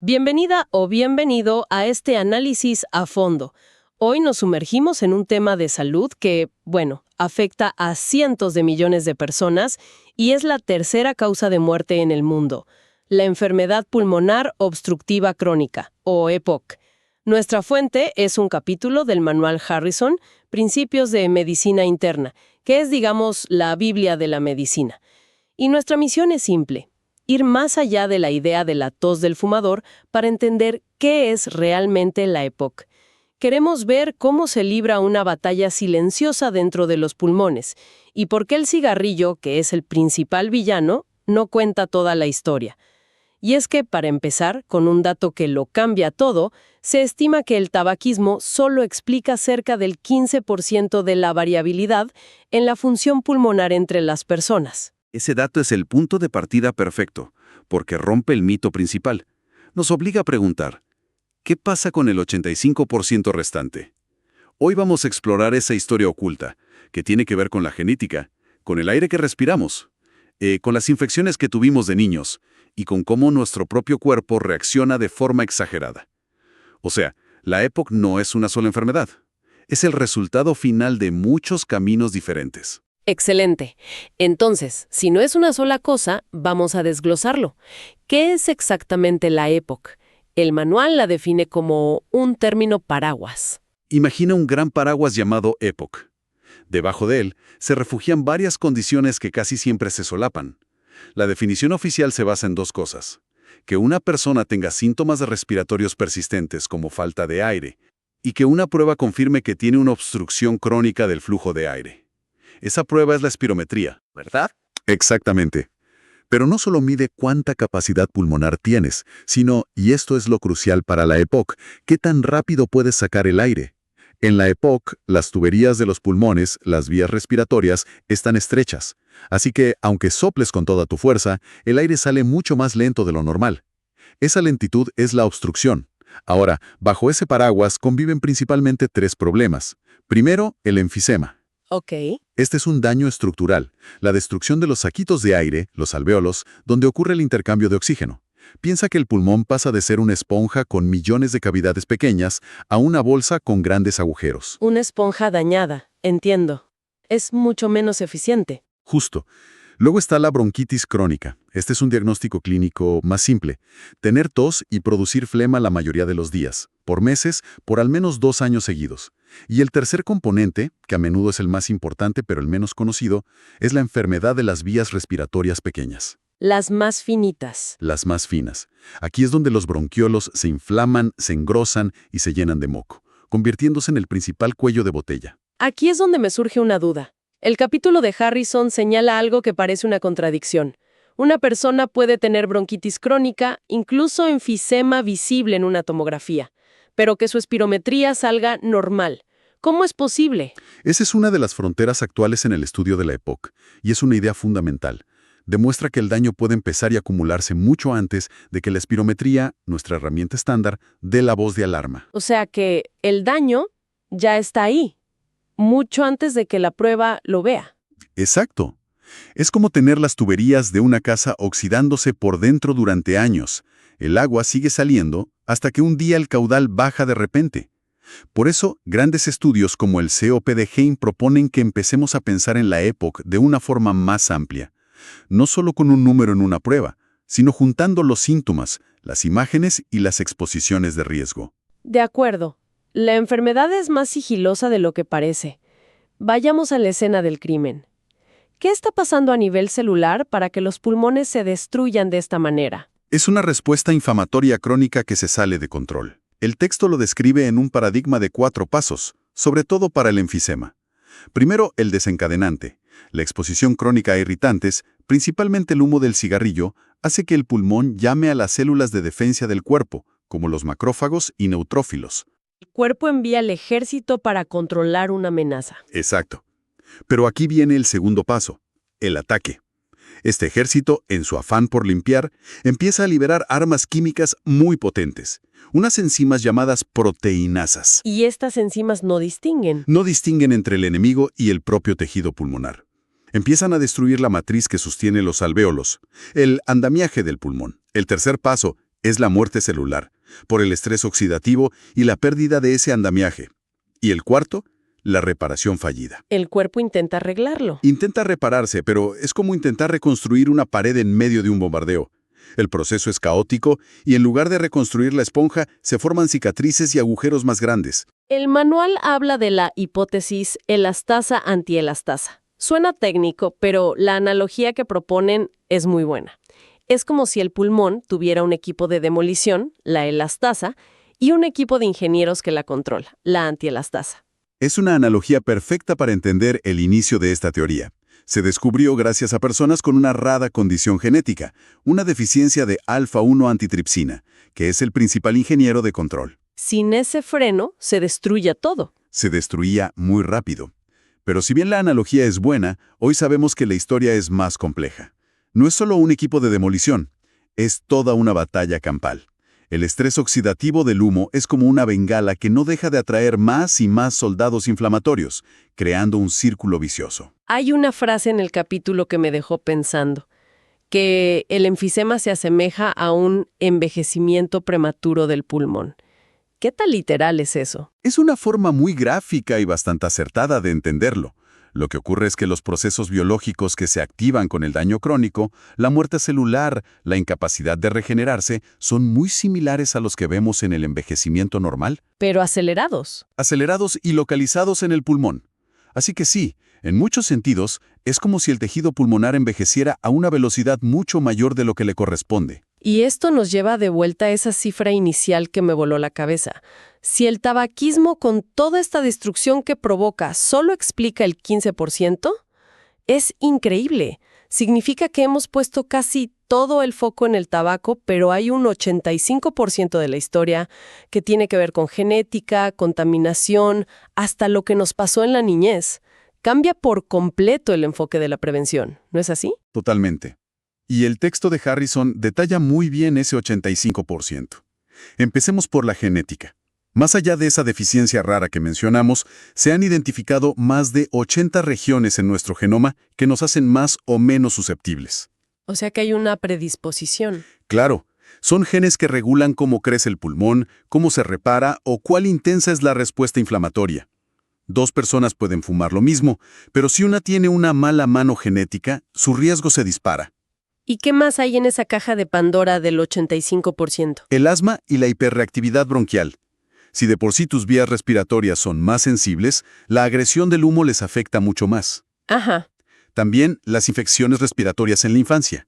Bienvenida o bienvenido a este análisis a fondo. Hoy nos sumergimos en un tema de salud que, afecta a cientos de millones de personas y es la tercera causa de muerte en el mundo, la enfermedad pulmonar obstructiva crónica, o EPOC. Nuestra fuente es un capítulo del Manual Harrison, Principios de Medicina Interna, que es, digamos, la Biblia de la medicina. Y nuestra misión es simple: ir más allá de la idea de la tos del fumador para entender qué es realmente la EPOC. Queremos ver cómo se libra una batalla silenciosa dentro de los pulmones y por qué el cigarrillo, que es el principal villano, no cuenta toda la historia. Y es que, para empezar, con un dato que lo cambia todo, se estima que el tabaquismo solo explica cerca del 15% de la variabilidad en la función pulmonar entre las personas. Ese dato es el punto de partida perfecto, porque rompe el mito principal. Nos obliga a preguntar, ¿qué pasa con el 85% restante? Hoy vamos a explorar esa historia oculta, que tiene que ver con la genética, con el aire que respiramos, con las infecciones que tuvimos de niños, y con cómo nuestro propio cuerpo reacciona de forma exagerada. O sea, la EPOC no es una sola enfermedad. Es el resultado final de muchos caminos diferentes. Excelente. Entonces, si no es una sola cosa, vamos a desglosarlo. ¿Qué es exactamente la EPOC? El manual la define como un término paraguas. Imagina un gran paraguas llamado EPOC. Debajo de él se refugian varias condiciones que casi siempre se solapan. La definición oficial se basa en dos cosas: que una persona tenga síntomas respiratorios persistentes como falta de aire y que una prueba confirme que tiene una obstrucción crónica del flujo de aire. Esa prueba es la espirometría, ¿verdad? Exactamente. Pero no solo mide cuánta capacidad pulmonar tienes, sino, y esto es lo crucial para la EPOC, qué tan rápido puedes sacar el aire. En la EPOC, las tuberías de los pulmones, las vías respiratorias, están estrechas. Así que, aunque soples con toda tu fuerza, el aire sale mucho más lento de lo normal. Esa lentitud es la obstrucción. Ahora, bajo ese paraguas conviven principalmente tres problemas. Primero, el enfisema. Ok. Este es un daño estructural, la destrucción de los saquitos de aire, los alvéolos, donde ocurre el intercambio de oxígeno. Piensa que el pulmón pasa de ser una esponja con millones de cavidades pequeñas a una bolsa con grandes agujeros. Una esponja dañada, entiendo. Es mucho menos eficiente. Justo. Luego está la bronquitis crónica. Este es un diagnóstico clínico más simple: tener tos y producir flema la mayoría de los días, por meses, por al menos 2 años seguidos. Y el tercer componente, que a menudo es el más importante pero el menos conocido, es la enfermedad de las vías respiratorias pequeñas. Las más finitas. Las más finas. Aquí es donde los bronquiolos se inflaman, se engrosan y se llenan de moco, convirtiéndose en el principal cuello de botella. Aquí es donde me surge una duda. El capítulo de Harrison señala algo que parece una contradicción. Una persona puede tener bronquitis crónica, incluso enfisema visible en una tomografía, pero que su espirometría salga normal. ¿Cómo es posible? Esa es una de las fronteras actuales en el estudio de la EPOC, y es una idea fundamental. Demuestra que el daño puede empezar y acumularse mucho antes de que la espirometría, nuestra herramienta estándar, dé la voz de alarma. O sea que el daño ya está ahí, mucho antes de que la prueba lo vea. Exacto. Es como tener las tuberías de una casa oxidándose por dentro durante años. El agua sigue saliendo hasta que un día el caudal baja de repente. Por eso, grandes estudios como el COPD-GAIN proponen que empecemos a pensar en la EPOC de una forma más amplia. No solo con un número en una prueba, sino juntando los síntomas, las imágenes y las exposiciones de riesgo. De acuerdo. La enfermedad es más sigilosa de lo que parece. Vayamos a la escena del crimen. ¿Qué está pasando a nivel celular para que los pulmones se destruyan de esta manera? Es una respuesta inflamatoria crónica que se sale de control. El texto lo describe en un paradigma de 4 pasos, sobre todo para el enfisema. Primero, el desencadenante. La exposición crónica a irritantes, principalmente el humo del cigarrillo, hace que el pulmón llame a las células de defensa del cuerpo, como los macrófagos y neutrófilos. El cuerpo envía al ejército para controlar una amenaza. Exacto. Pero aquí viene el segundo paso, el ataque. Este ejército, en su afán por limpiar, empieza a liberar armas químicas muy potentes, unas enzimas llamadas proteinasas. ¿Y estas enzimas no distinguen? No distinguen entre el enemigo y el propio tejido pulmonar. Empiezan a destruir la matriz que sostiene los alvéolos, el andamiaje del pulmón. El tercer paso, Es la muerte celular, por el estrés oxidativo y la pérdida de ese andamiaje. Y el cuarto, la reparación fallida. El cuerpo intenta arreglarlo. Intenta repararse, pero es como intentar reconstruir una pared en medio de un bombardeo. El proceso es caótico y en lugar de reconstruir la esponja, se forman cicatrices y agujeros más grandes. El manual habla de la hipótesis elastasa-antielastasa. Suena técnico, pero la analogía que proponen es muy buena. Es como si el pulmón tuviera un equipo de demolición, la elastasa, y un equipo de ingenieros que la controla, la antielastasa. Es una analogía perfecta para entender el inicio de esta teoría. Se descubrió gracias a personas con una rara condición genética, una deficiencia de alfa-1 antitripsina, que es el principal ingeniero de control. Sin ese freno, se destruye todo. Se destruía muy rápido. Pero si bien la analogía es buena, hoy sabemos que la historia es más compleja. No es solo un equipo de demolición, es toda una batalla campal. El estrés oxidativo del humo es como una bengala que no deja de atraer más y más soldados inflamatorios, creando un círculo vicioso. Hay una frase en el capítulo que me dejó pensando, que el enfisema se asemeja a un envejecimiento prematuro del pulmón. ¿Qué tan literal es eso? Es una forma muy gráfica y bastante acertada de entenderlo. Lo que ocurre es que los procesos biológicos que se activan con el daño crónico, la muerte celular, la incapacidad de regenerarse, son muy similares a los que vemos en el envejecimiento normal. Pero acelerados. Acelerados y localizados en el pulmón. Así que sí, en muchos sentidos, es como si el tejido pulmonar envejeciera a una velocidad mucho mayor de lo que le corresponde. Y esto nos lleva de vuelta a esa cifra inicial que me voló la cabeza. Si el tabaquismo con toda esta destrucción que provoca solo explica el 15%, es increíble. Significa que hemos puesto casi todo el foco en el tabaco, pero hay un 85% de la historia que tiene que ver con genética, contaminación, hasta lo que nos pasó en la niñez. Cambia por completo el enfoque de la prevención, ¿no es así? Totalmente. Y el texto de Harrison detalla muy bien ese 85%. Empecemos por la genética. Más allá de esa deficiencia rara que mencionamos, se han identificado más de 80 regiones en nuestro genoma que nos hacen más o menos susceptibles. O sea que hay una predisposición. Claro, son genes que regulan cómo crece el pulmón, cómo se repara o cuál intensa es la respuesta inflamatoria. Dos personas pueden fumar lo mismo, pero si una tiene una mala mano genética, su riesgo se dispara. ¿Y qué más hay en esa caja de Pandora del 85%? El asma y la hiperreactividad bronquial. Si de por sí tus vías respiratorias son más sensibles, la agresión del humo les afecta mucho más. Ajá. También las infecciones respiratorias en la infancia.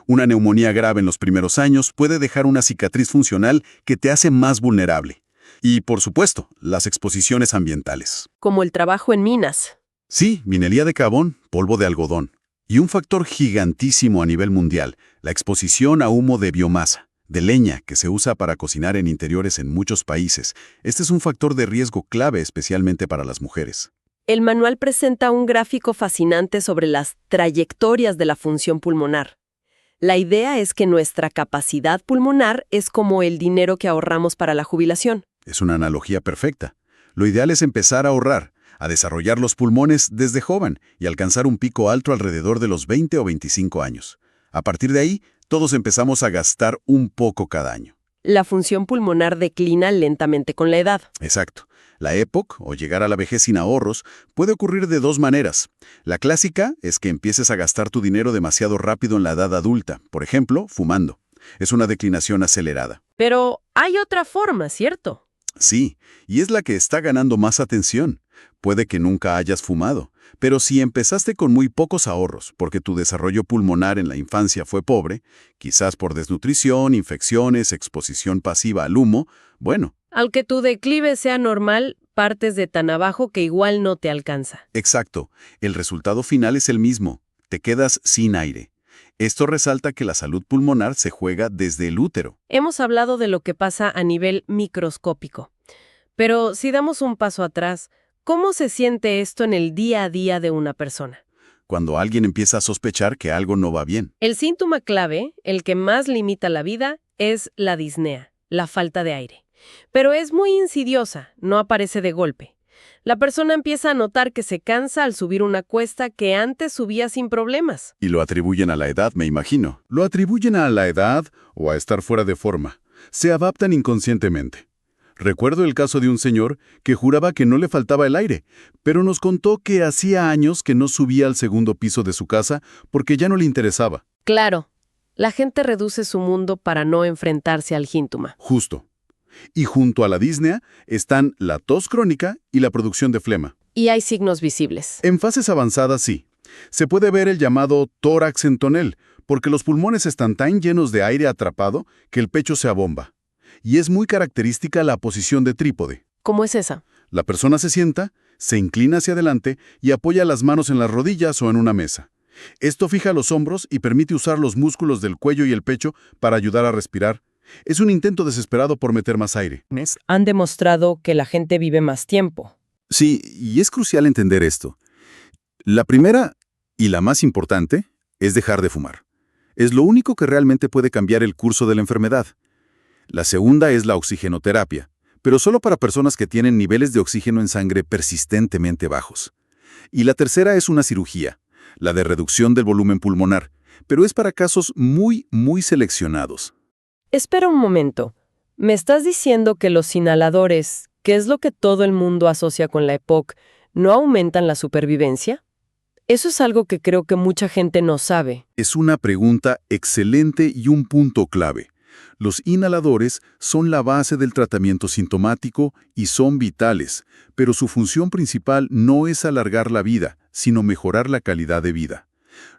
Una neumonía grave en los primeros años puede dejar una cicatriz funcional que te hace más vulnerable. Y, por supuesto, las exposiciones ambientales. Como el trabajo en minas. Sí, minería de carbón, polvo de algodón. Y un factor gigantísimo a nivel mundial, la exposición a humo de biomasa, de leña, que se usa para cocinar en interiores en muchos países. Este es un factor de riesgo clave especialmente para las mujeres. El manual presenta un gráfico fascinante sobre las trayectorias de la función pulmonar. La idea es que nuestra capacidad pulmonar es como el dinero que ahorramos para la jubilación. Es una analogía perfecta. Lo ideal es empezar a ahorrar, a desarrollar los pulmones desde joven y alcanzar un pico alto alrededor de los 20 o 25 años. A partir de ahí, todos empezamos a gastar un poco cada año. La función pulmonar declina lentamente con la edad. Exacto. La EPOC, o llegar a la vejez sin ahorros, puede ocurrir de dos maneras. La clásica es que empieces a gastar tu dinero demasiado rápido en la edad adulta, por ejemplo, fumando. Es una declinación acelerada. Pero hay otra forma, ¿cierto? Sí, y es la que está ganando más atención. Puede que nunca hayas fumado, pero si empezaste con muy pocos ahorros porque tu desarrollo pulmonar en la infancia fue pobre, quizás por desnutrición, infecciones, exposición pasiva al humo, bueno. Aunque tu declive sea normal, partes de tan abajo que igual no te alcanza. Exacto, el resultado final es el mismo, te quedas sin aire. Esto resalta que la salud pulmonar se juega desde el útero. Hemos hablado de lo que pasa a nivel microscópico, pero si damos un paso atrás, ¿cómo se siente esto en el día a día de una persona? Cuando alguien empieza a sospechar que algo no va bien. El síntoma clave, el que más limita la vida, es la disnea, la falta de aire. Pero es muy insidiosa, no aparece de golpe. La persona empieza a notar que se cansa al subir una cuesta que antes subía sin problemas. Y lo atribuyen a la edad, me imagino. Lo atribuyen a la edad o a estar fuera de forma. Se adaptan inconscientemente. Recuerdo el caso de un señor que juraba que no le faltaba el aire, pero nos contó que hacía años que no subía al segundo piso de su casa porque ya no le interesaba. Claro, la gente reduce su mundo para no enfrentarse al síntoma. Justo. Y junto a la disnea están la tos crónica y la producción de flema. Y hay signos visibles. En fases avanzadas, sí. Se puede ver el llamado tórax en tonel, porque los pulmones están tan llenos de aire atrapado que el pecho se abomba. Y es muy característica la posición de trípode. ¿Cómo es esa? La persona se sienta, se inclina hacia adelante y apoya las manos en las rodillas o en una mesa. Esto fija los hombros y permite usar los músculos del cuello y el pecho para ayudar a respirar. Es un intento desesperado por meter más aire. Han demostrado que la gente vive más tiempo. Sí, y es crucial entender esto. La primera, y la más importante, es dejar de fumar. Es lo único que realmente puede cambiar el curso de la enfermedad. La segunda es la oxigenoterapia, pero solo para personas que tienen niveles de oxígeno en sangre persistentemente bajos. Y la tercera es una cirugía, la de reducción del volumen pulmonar, pero es para casos muy seleccionados. Espera un momento. ¿Me estás diciendo que los inhaladores, que es lo que todo el mundo asocia con la EPOC, no aumentan la supervivencia? Eso es algo que creo que mucha gente no sabe. Es una pregunta excelente y un punto clave. Los inhaladores son la base del tratamiento sintomático y son vitales, pero su función principal no es alargar la vida, sino mejorar la calidad de vida.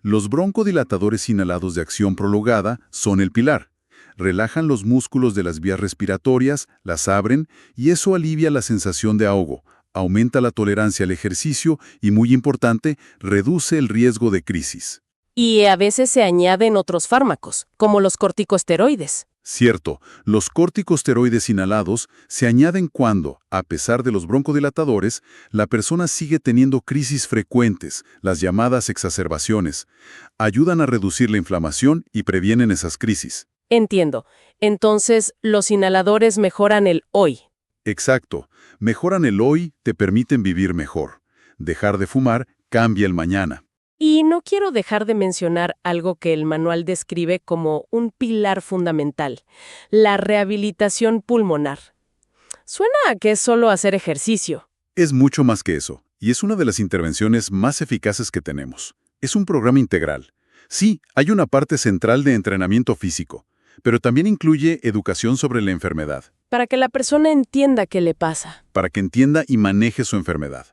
Los broncodilatadores inhalados de acción prolongada son el pilar. Relajan los músculos de las vías respiratorias, las abren y eso alivia la sensación de ahogo, aumenta la tolerancia al ejercicio y, muy importante, reduce el riesgo de crisis. Y a veces se añaden otros fármacos, como los corticosteroides. Cierto, los corticosteroides inhalados se añaden cuando, a pesar de los broncodilatadores, la persona sigue teniendo crisis frecuentes, las llamadas exacerbaciones. Ayudan a reducir la inflamación y previenen esas crisis. Entiendo. Entonces, los inhaladores mejoran el hoy. Exacto. Mejoran el hoy, te permiten vivir mejor. Dejar de fumar cambia el mañana. Y no quiero dejar de mencionar algo que el manual describe como un pilar fundamental, la rehabilitación pulmonar. Suena a que es solo hacer ejercicio. Es mucho más que eso, y es una de las intervenciones más eficaces que tenemos. Es un programa integral. Sí, hay una parte central de entrenamiento físico, pero también incluye educación sobre la enfermedad. Para que la persona entienda qué le pasa. Para que entienda y maneje su enfermedad.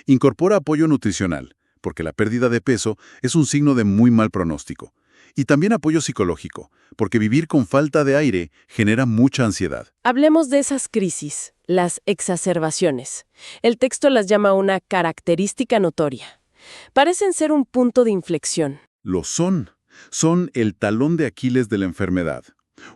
Incorpora apoyo nutricional, porque la pérdida de peso es un signo de muy mal pronóstico. Y también apoyo psicológico, porque vivir con falta de aire genera mucha ansiedad. Hablemos de esas crisis, las exacerbaciones. El texto las llama una característica notoria. Parecen ser un punto de inflexión. Lo son. Son el talón de Aquiles de la enfermedad.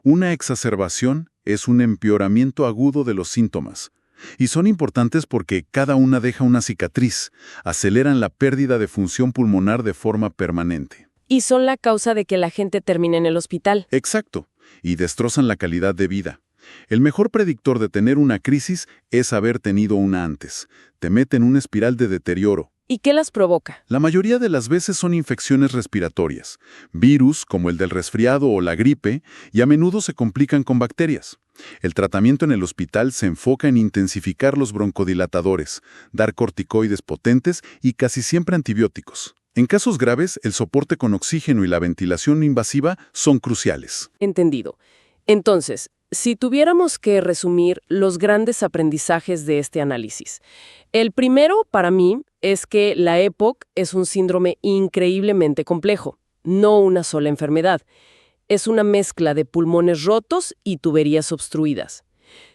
Una exacerbación es un empeoramiento agudo de los síntomas. Y son importantes porque cada una deja una cicatriz, aceleran la pérdida de función pulmonar de forma permanente. Y son la causa de que la gente termine en el hospital. Exacto, y destrozan la calidad de vida. El mejor predictor de tener una crisis es haber tenido una antes. Te mete en una espiral de deterioro. ¿Y qué las provoca? La mayoría de las veces son infecciones respiratorias, virus como el del resfriado o la gripe, y a menudo se complican con bacterias. El tratamiento en el hospital se enfoca en intensificar los broncodilatadores, dar corticoides potentes y casi siempre antibióticos. En casos graves, el soporte con oxígeno y la ventilación invasiva son cruciales. Entendido. Entonces, si tuviéramos que resumir los grandes aprendizajes de este análisis, el primero, para mí, es que la EPOC es un síndrome increíblemente complejo, no una sola enfermedad. Es una mezcla de pulmones rotos y tuberías obstruidas.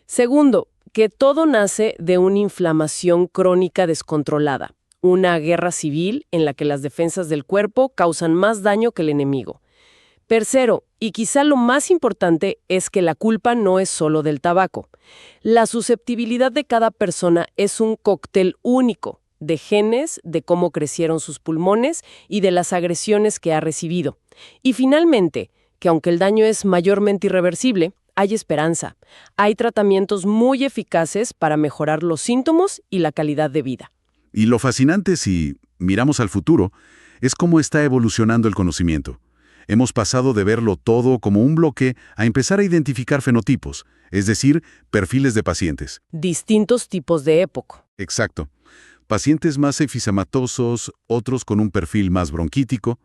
Segundo, que todo nace de una inflamación crónica descontrolada, una guerra civil en la que las defensas del cuerpo causan más daño que el enemigo. Tercero, y quizá lo más importante, es que la culpa no es solo del tabaco. La susceptibilidad de cada persona es un cóctel único de genes, de cómo crecieron sus pulmones y de las agresiones que ha recibido. Y finalmente, que aunque el daño es mayormente irreversible, hay esperanza. Hay tratamientos muy eficaces para mejorar los síntomas y la calidad de vida. Y lo fascinante, si miramos al futuro, es cómo está evolucionando el conocimiento. Hemos pasado de verlo todo como un bloque a empezar a identificar fenotipos, es decir, perfiles de pacientes. Distintos tipos de EPOC. Exacto. Pacientes más efisematosos, otros con un perfil más bronquítico.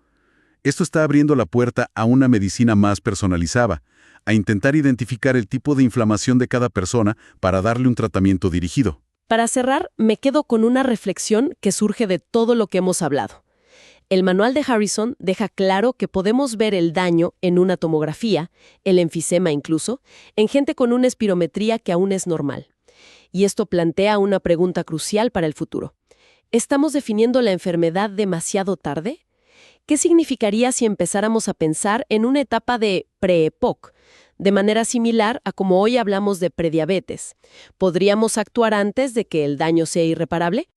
Esto está abriendo la puerta a una medicina más personalizada, a intentar identificar el tipo de inflamación de cada persona para darle un tratamiento dirigido. Para cerrar, me quedo con una reflexión que surge de todo lo que hemos hablado. El manual de Harrison deja claro que podemos ver el daño en una tomografía, el enfisema incluso, en gente con una espirometría que aún es normal. Y esto plantea una pregunta crucial para el futuro. ¿Estamos definiendo la enfermedad demasiado tarde? ¿Qué significaría si empezáramos a pensar en una etapa de pre-EPOC, de manera similar a como hoy hablamos de prediabetes? ¿Podríamos actuar antes de que el daño sea irreparable?